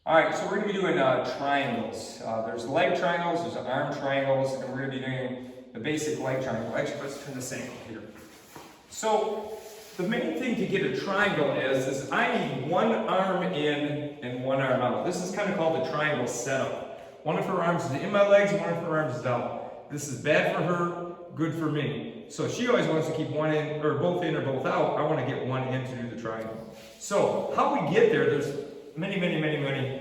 All right, so we're gonna be doing triangles. There's leg triangles, there's arm triangles, and we're gonna be doing the basic leg triangle. Actually, let's turn this angle here. So the main thing to get a triangle is I need one arm in and one arm out. This is kind of called the triangle setup. One of her arms is in my legs, and one of her arms is out. This is bad for her, good for me. So she always wants to keep one in, or both in or both out. I want to get one in to do the triangle. So how we get there, there's many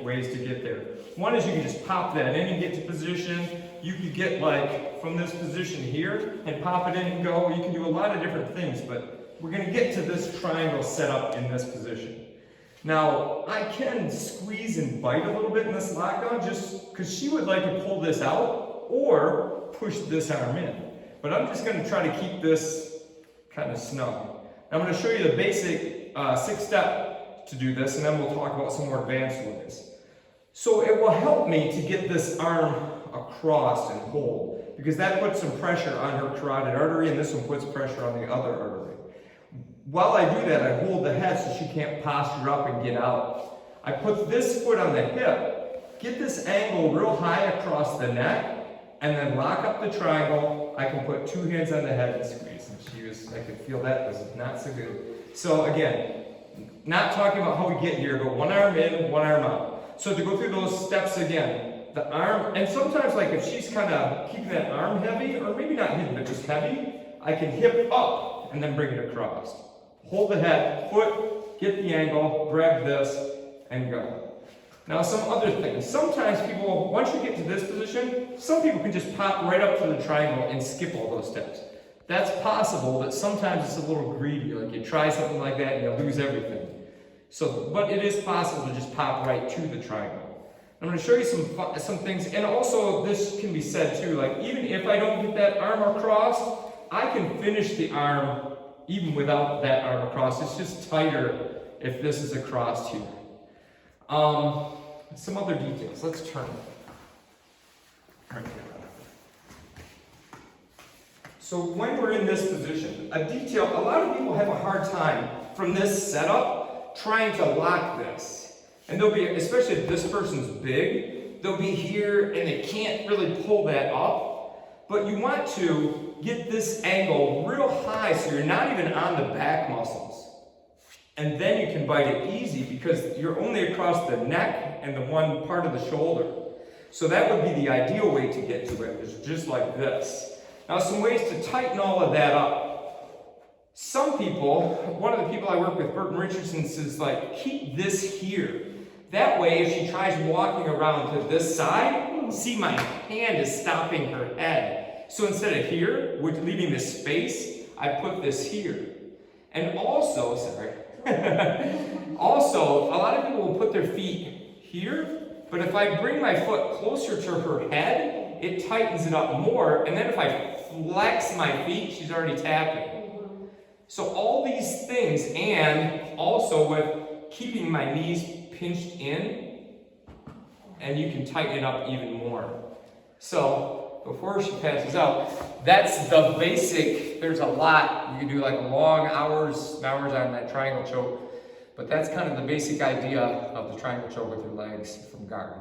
ways to get there. One is you can just pop that in and get to position. You could get like from this position here and pop it in and go. You can do a lot of different things, but we're going to get to this triangle setup in this position. Now, I can squeeze and bite a little bit in this lockdown just because she would like to pull this out or push this arm in. But I'm just going to try to keep this kind of snug. I'm going to show you the basic 6-step to do this, and then we'll talk about some more advanced ways. So it will help me to get this arm across and hold, because that puts some pressure on her carotid artery, and this one puts pressure on the other artery. While I do that, I hold the head so she can't posture up and get out. I put this foot on the hip, get this angle real high across the neck, and then lock up the triangle. I can put 2 hands on the head and squeeze. And I could feel that was not so good. So again, not talking about how we get here, but one arm in, one arm out. So to go through those steps again, the arm, and sometimes like if she's kind of keeping that arm heavy, or maybe not hidden, but just heavy, I can hip up and then bring it across. Hold the head, foot, get the angle, grab this, and go. Now some other things. Sometimes people, once you get to this position, some people can just pop right up to the triangle and skip all those steps. That's possible, but sometimes it's a little greedy. Like you try something like that and you lose everything. So, but it is possible to just pop right to the triangle. I'm going to show you some things, and also this can be said too, like even if I don't get that arm across, I can finish the arm even without that arm across. It's just tighter if this is across here. Some other details. Let's turn right here. So when we're in this position, a lot of people have a hard time from this setup trying to lock this. And they'll be, especially if this person's big, they'll be here and they can't really pull that up. But you want to get this angle real high so you're not even on the back muscles. And then you can bite it easy because you're only across the neck and the one part of the shoulder. So that would be the ideal way to get to it, is just like this. Now some ways to tighten all of that up. Some people, one of the people I work with, Burton Richardson, says like, keep this here. That way if she tries walking around to this side, see my hand is stopping her head. So instead of here, we're leaving this space, I put this here. And also, also, a lot of people will put their feet here, but if I bring my foot closer to her head, it tightens it up more, and then if I flex my feet, she's already tapping. So all these things, and also with keeping my knees pinched in, and you can tighten it up even more. So before she passes out, that's the basic. There's a lot. You can do like long hours and hours on that triangle choke, but that's kind of the basic idea of the triangle choke with your legs from guard.